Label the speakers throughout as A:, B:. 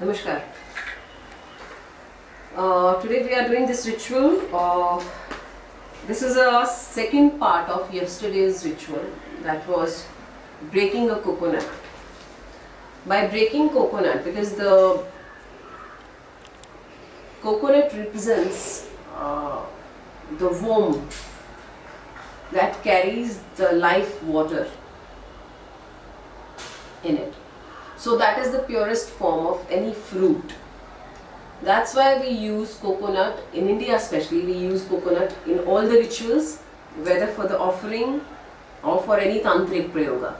A: Namaskar. Today we are doing this ritual. This is a second part of yesterday's ritual, that was breaking a coconut. By breaking coconut, because the coconut represents the womb that carries the life water in it. So that is the purest form of any fruit. That's why we use coconut, in India especially, we use coconut in all the rituals, whether for the offering or for any tantric prayoga.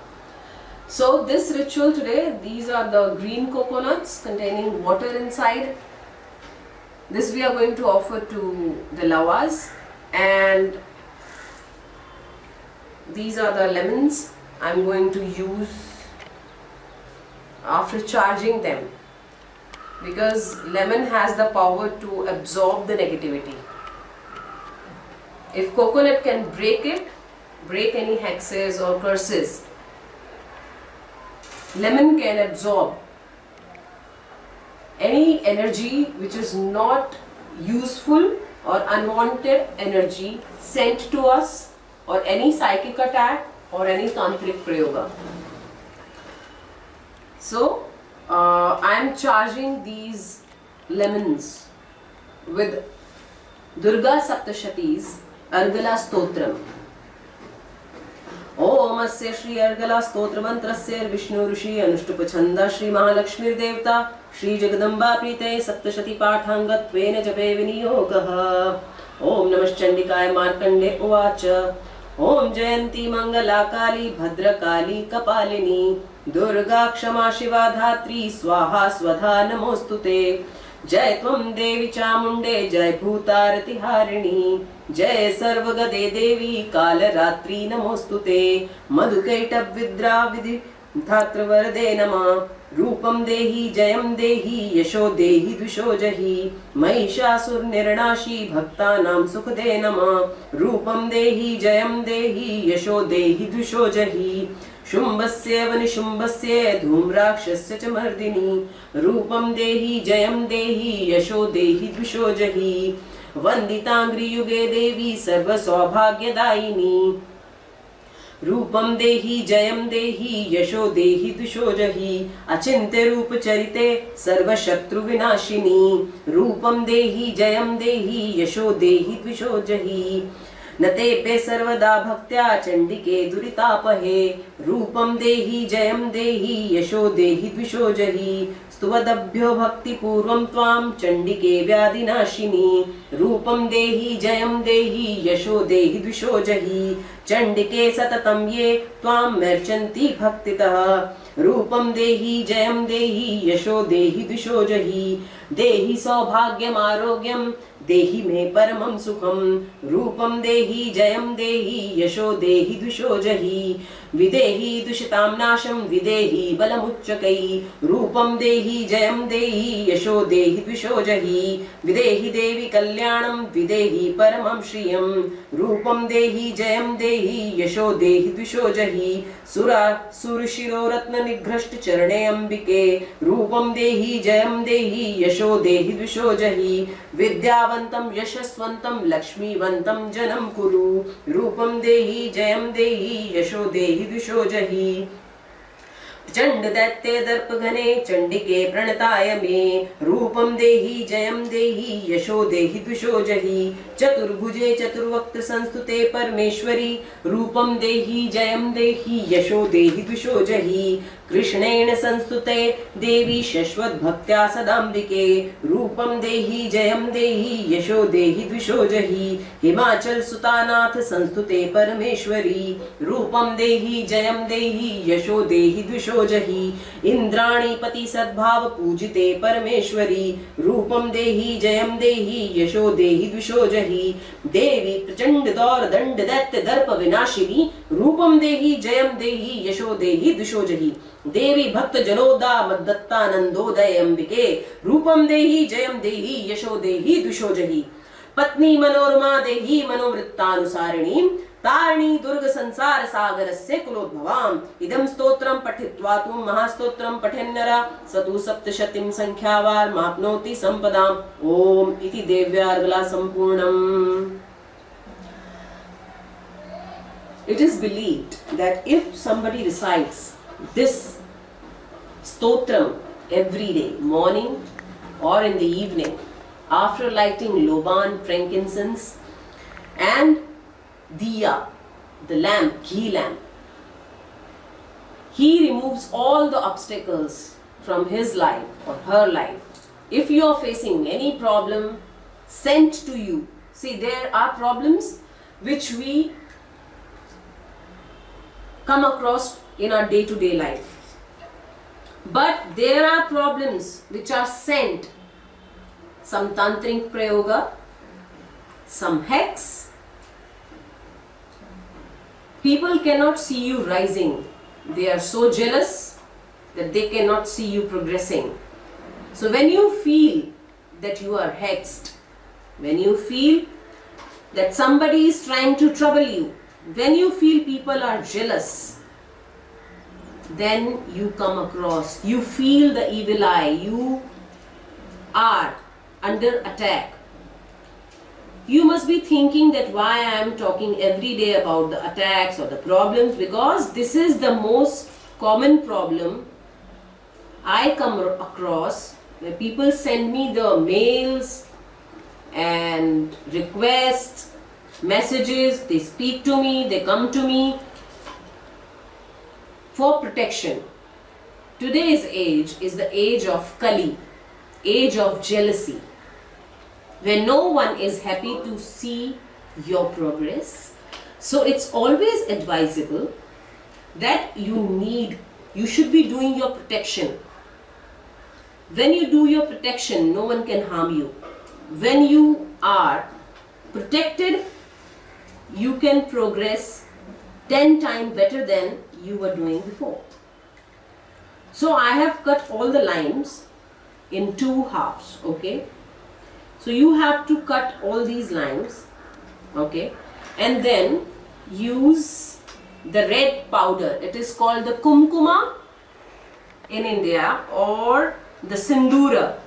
A: So this ritual today, these are the green coconuts containing water inside. This we are going to offer to the lavas, and these are the lemons I'm going to use after charging them, because lemon has the power to absorb the negativity. If coconut can break it, break any hexes or curses, lemon can absorb any energy which is not useful or unwanted energy sent to us, or any psychic attack or any tantric prayoga. So I am charging these lemons with Durga Saptashatis Argala Stotram. Om Asya Shri Argala Stotra Mantrasya Vishnu Rishi Anushtupa Chanda Shri Mahalakshmir Devta Shri Jagadamba Prite Saptashati Pathangatvena Jape Viniyogah. Om Namash Chandikaya Markande Uvacha. Om Jayanti Mangala Kali Bhadra Kali Kapalini Durga Kshama Shiva Dhatri Swaha Swadha Namostute. Jai Tvam Devi Chamunde Jai Bhutarati Harini Jai Sarvagade Devi Kala Ratri Namostute. Madhukaitab Vidra Vidhi Dhatra Varade Nama Rupam Dehi Jayam Dehi Yasho Dehi Dusho Jahi Mahishasur Nirnashi Bhaktanam Sukhde Nama Rupam Dehi Jayam Dehi Yasho Dehi Dusho Jahi Shumbasya Vanishumbasya Dhumrakshasya Chamardini Rupam Dehi Jayam Dehi Yasho Dehi Dusho Jahi Vanditangri Yuge Devi Sarva Saubhagyadaini रूपम देहि जयम देहि यशो देहि दुशो जहि अचिंत्य रूप चरिते सर्व शत्रु विनाशिनी रूपम देहि जयम देहि यशो देहि द्विषो जहि नतेपे सर्वदा भक्त्या चंडिके दुरितापहे रूपम देहि जयम देहि यशो देहि द्विषो जहि स्तुवदभ्यो भक्ति पूर्वं त्वां चंडिके व्याधिनाशिनी रूपम देहि जयम देहि यशो देहि द्विषो जहि चंडिके सततं ये त्वां मर्चन्ति भक्तितः रूपम देहि जयम देहि यशो देहि द्विषो जहि देहि सौभाग्यम आरोग्यम देहि मे परमं सुखम रूपम देहि जयम देहि यशो देहि द्विषो जहि विदेहि दुषितां नाशं विदेहि बलमुच्चकै रूपम देहि जयम देहि यशो देहि द्विषो जहि विदेहि देवी कल्याणं विदेहि परमं श्रियं रूपम देहि जयम देहि यशो देहि द्विषो जहि सुरशिरो रत्न निघ्रष्ट चरणे अंबिके रूपम देहि जयम देहि यशो देहि द्विषो जहि विद्यावंतं यशस्वंतं लक्ष्मीवंतं जनं कुरु रूपम देहि जयम देहि यशो देहि द्विषो जहि चंड दैत्य दर्प घने चंडिके प्रणताय मे रूपम देहि जयम देहि यशो देहि द्विषो जहि चतुर्भुजे चतुर्वक्त संस्तुते परमेश्वरी रूपम देहि जयम देहि यशो देहि द्विषो जहि कृष्णेन संस्तुते देवी शश्वत भक्त्या सदांबिके रूपम देहि जयम देहि यशो देहि द्विषो जहि हिमाचल सुतानाथ संस्तुते परमेश्वरी रूपम देहि जयम देहि यशो देहि द्विषो जहि इंद्राणी पति सद्भाव पूजिते परमेश्वरी रूपम देहि जयम देहि यशो देहि द्विषो जहि देवी प्रचंड दौर दंड दैत्य दर्प विनाशिनी रूपम देहि जयम देहि यशो देहि द्विषो जहि देवी भक्त जनोदा मद्दत्तानंदोदय अंबिके रूपम देहि जयम देहि यशो देहि द्विषो जहि पत्नी मनोरमा देहि मनोवृत्तानुसारिणी तारिणी दुर्ग संसार सागरस्य कुलोद्भवाम् इदं स्तोत्रं पठित्वा तु महास्तोत्रं पठेन्नरः स तु सप्तशतीं संख्यावार माप्नोति संपदाम् ओम इति देव्यार्गला संपूर्णम्. It is believed that if somebody recites this stotram every day, morning or in the evening, after lighting loban, frankincense, and diya, the lamp, ghee lamp, he removes all the obstacles from his life or her life. If you are facing any problem sent to you, see, there are problems which we come across in our day-to-day life, but there are problems which are sent, some tantric prayoga, some hex. People cannot see you rising. They are so jealous that they cannot see you progressing. So when you feel that you are hexed, when you feel that somebody is trying to trouble you, when you feel people are jealous, then you come across, you feel the evil eye, you are under attack. You must be thinking that why I am talking every day about the attacks or the problems, because this is the most common problem I come across, where people send me the mails and requests, messages, they speak to me, they come to me for protection. Today's age is the age of Kali, age of jealousy, where no one is happy to see your progress. So it's always advisable that you should be doing your protection. When you do your protection, no one can harm you. When you are protected, you can progress 10 times better than you were doing before. So I have cut all the lines in two halves, okay? So you have to cut all these lines, okay? And then use the red powder. It is called the kumkuma in India, or the sindura.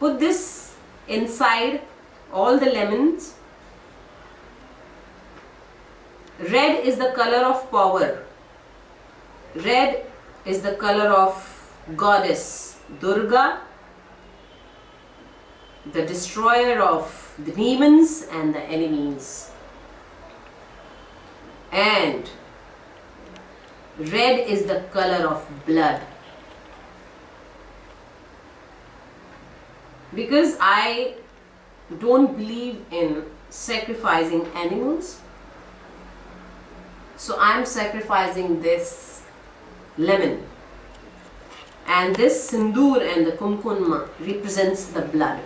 A: Put this inside all the lemons. Red is the color of power. Red is the color of goddess Durga, the destroyer of the demons and the enemies. And red is the color of blood. Because I don't believe in sacrificing animals, so I am sacrificing this lemon, and this sindoor and the kumkuma represents the blood.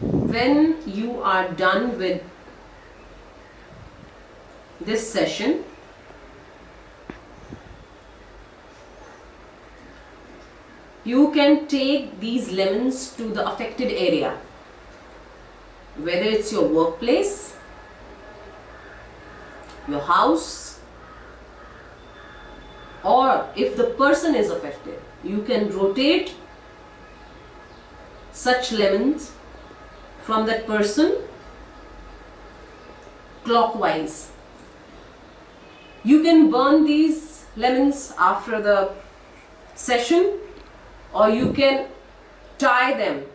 A: When you are done with this session, you can take these lemons to the affected area, whether it's your workplace, your house, or if the person is affected, you can rotate such lemons from that person clockwise. You can burn these lemons after the session, or you can tie them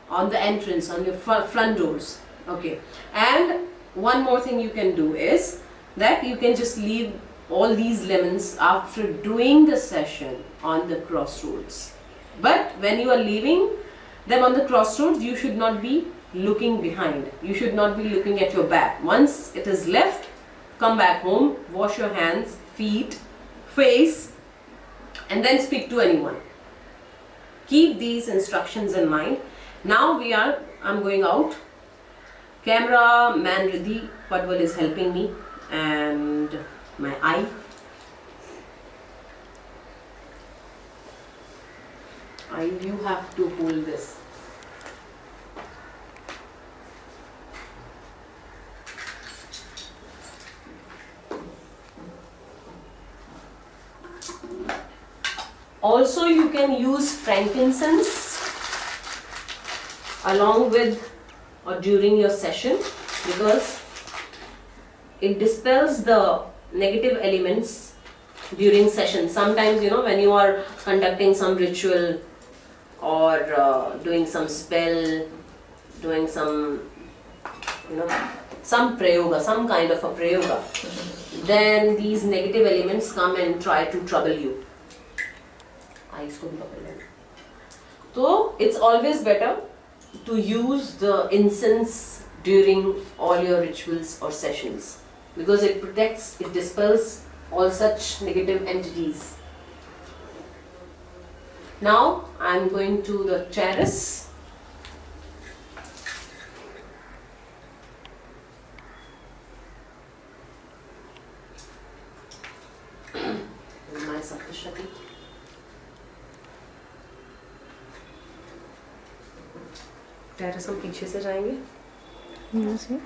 A: on the entrance, on your front doors, okay? And one more thing you can do is that you can just leave all these lemons after doing the session on the crossroads. But when you are leaving them on the crossroads, you should not be looking behind. You should not be looking at your back. Once it is left, come back home, wash your hands, feet, face, and then speak to anyone. Keep these instructions in mind. Now I'm going out. Camera man Riddhi Padwal is helping me, and my eye. You have to hold this. Also, you can use frankincense along with or during your session, because it dispels the negative elements during session. Sometimes, when you are conducting some ritual or doing some spell, doing some some prayoga, some kind of a prayoga, then these negative elements come and try to trouble you. So it's always better to use the incense during all your rituals or sessions, because it protects, it dispels all such negative entities. Now I am going to the terrace. My Saptashati. Terrace हम पीछे से जाएंगे यहाँ से।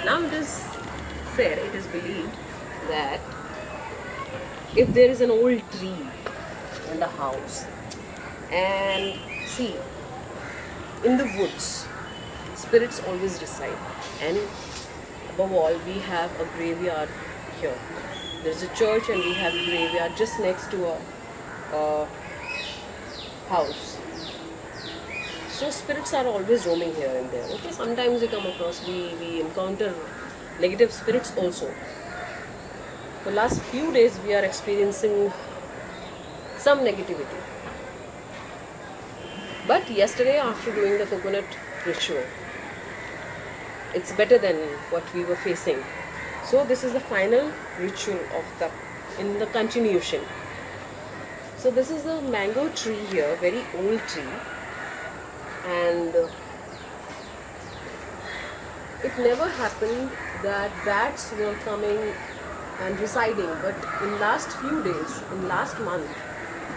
A: Now it is said, it is believed that if there is an old tree in the house, and see, in the woods, spirits always reside, and above all, we have a graveyard here. There's a church and we have a graveyard just next to a house. So spirits are always roaming here and there. Okay, sometimes we come across, we encounter negative spirits also. The last few days we are experiencing some negativity. But yesterday, after doing the coconut ritual, it's better than what we were facing. So this is the final ritual of in the continuation. So this is a mango tree here, very old tree. And it never happened that bats were coming and residing, but in last few days, in last month,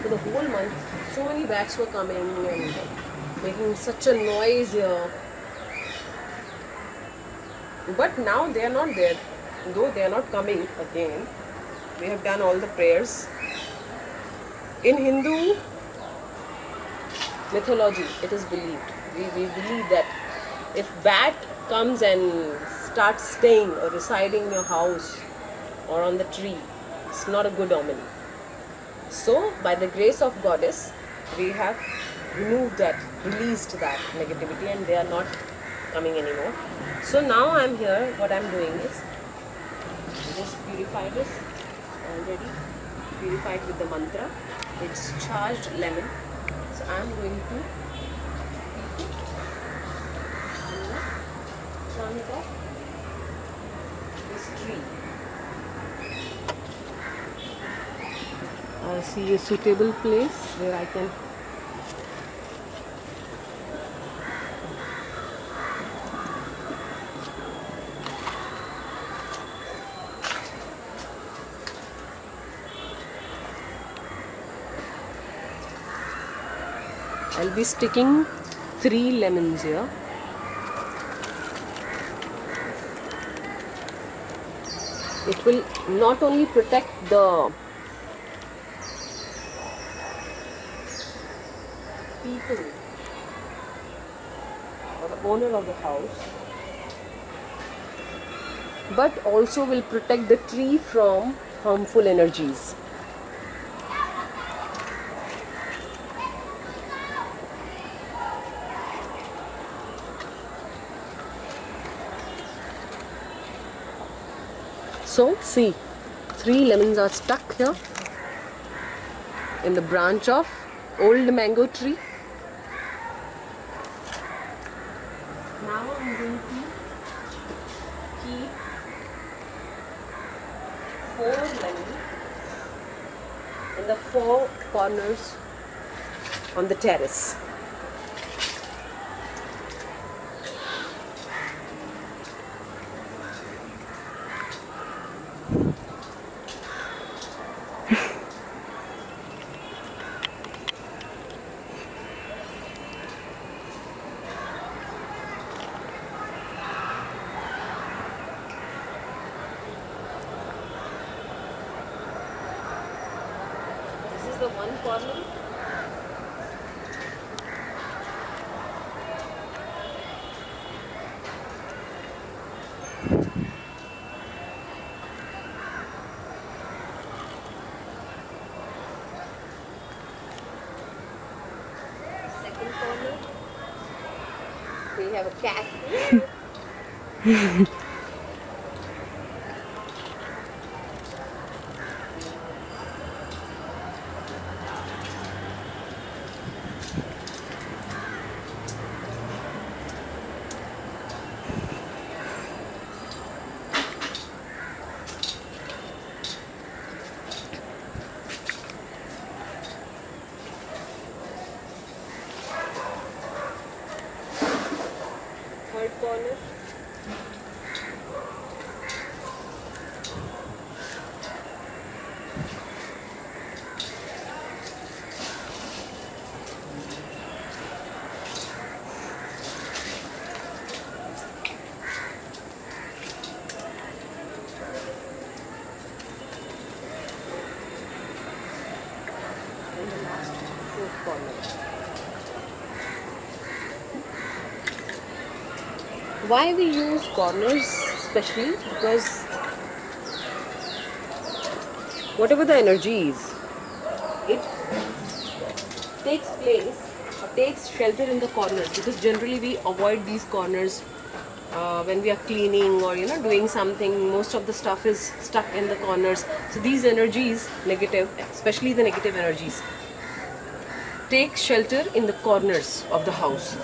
A: for the whole month, so many bats were coming and making such a noise here. But now they are not there, though they are not coming again. We have done all the prayers. In Hindu mythology, it is believed, we believe that if bat comes and starts staying or residing in your house or on the tree, it's not a good omen. So by the grace of Goddess, we have removed that, released that negativity, and they are not coming anymore. So now I'm here, what I'm doing is just purify this, already purified with the mantra. It's charged lemon. So I'm going to keep it on the trunk of this tree. I see a suitable place where I can I'll be sticking 3 lemons here. It will not only protect the people or the owner of the house, but also will protect the tree from harmful energies. So see, 3 lemons are stuck here in the branch of old mango tree. Now I'm going to keep 4 lemons in the 4 corners on the terrace. This is the one corner. Second corner. We have a cat. Third corner. And the last fourth corner. Why we use corners especially? Because whatever the energy is, it takes place or takes shelter in the corners, because generally we avoid these corners when we are cleaning or doing something. Most of the stuff is stuck in the corners. So these energies, negative, especially the negative energies, take shelter in the corners of the house.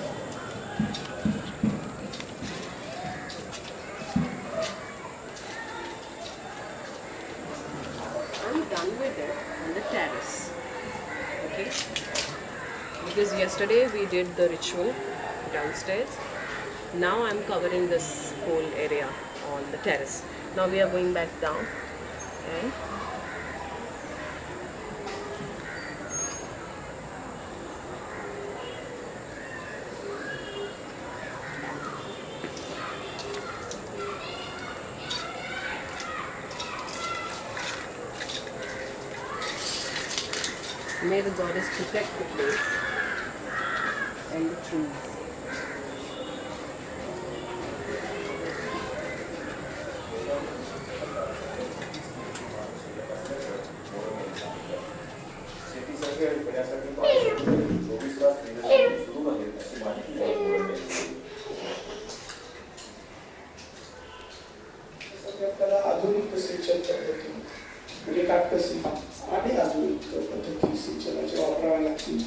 A: I'm done with it on the terrace. Okay, because yesterday we did the ritual downstairs. Now I'm covering this whole area on the terrace. Now we are going back down and may the goddess protect the place and the trees.
B: त्याला आधुनिक सिंचन पद्धती म्हणजे काटकसी आणि आधुनिक पद्धती सिंचनाच्या वापराव्या लागतील.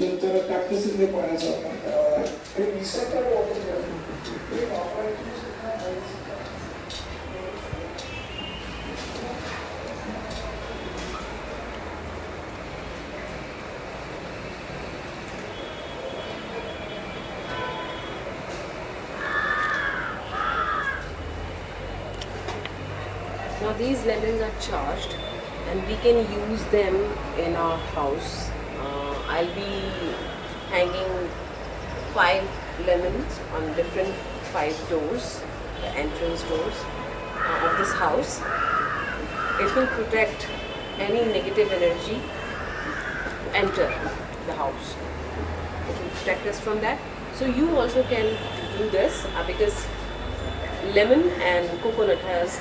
B: नंतर काटकसीने पाण्याचा वापर करावा लागेल आणि विसर्गाचा वापर करावा वापरायची
A: Now these lemons are charged and we can use them in our house. I'll be hanging 5 lemons on different 5 doors, the entrance doors of this house. It will protect any negative energy enter the house. It will protect us from that. So you also can do this because lemon and coconut has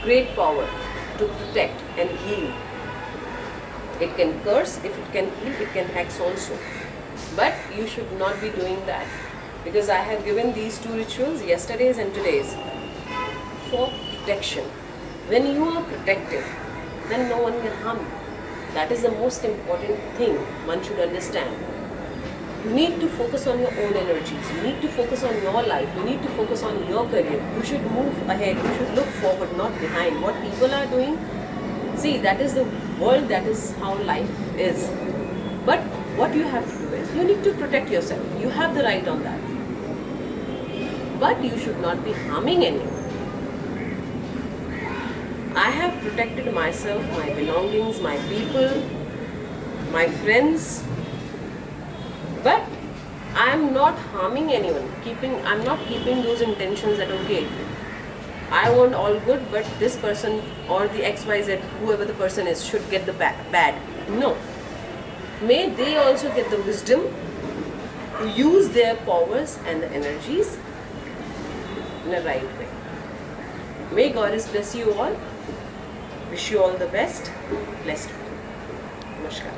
A: great power to protect and heal. It can curse, if it can heal, it can hex also. But you should not be doing that, because I have given these two rituals, yesterday's and today's, for protection. When you are protected, then no one can harm you. That is the most important thing one should understand. You need to focus on your own energies. You need to focus on your life. You need to focus on your career. You should move ahead. You should look forward, not behind. What people are doing, see, that is the world, that is how life is. But what you have to do is, you need to protect yourself. You have the right on that. But you should not be harming anyone. I have protected myself, my belongings, my people, my friends. But I am not harming anyone. I'm not keeping those intentions that, okay, I want all good, but this person or the XYZ, whoever the person is, should get the bad. No. May they also get the wisdom to use their powers and the energies in a right way. May Goddess bless you all. Wish you all the best. Blessed. Namaskar.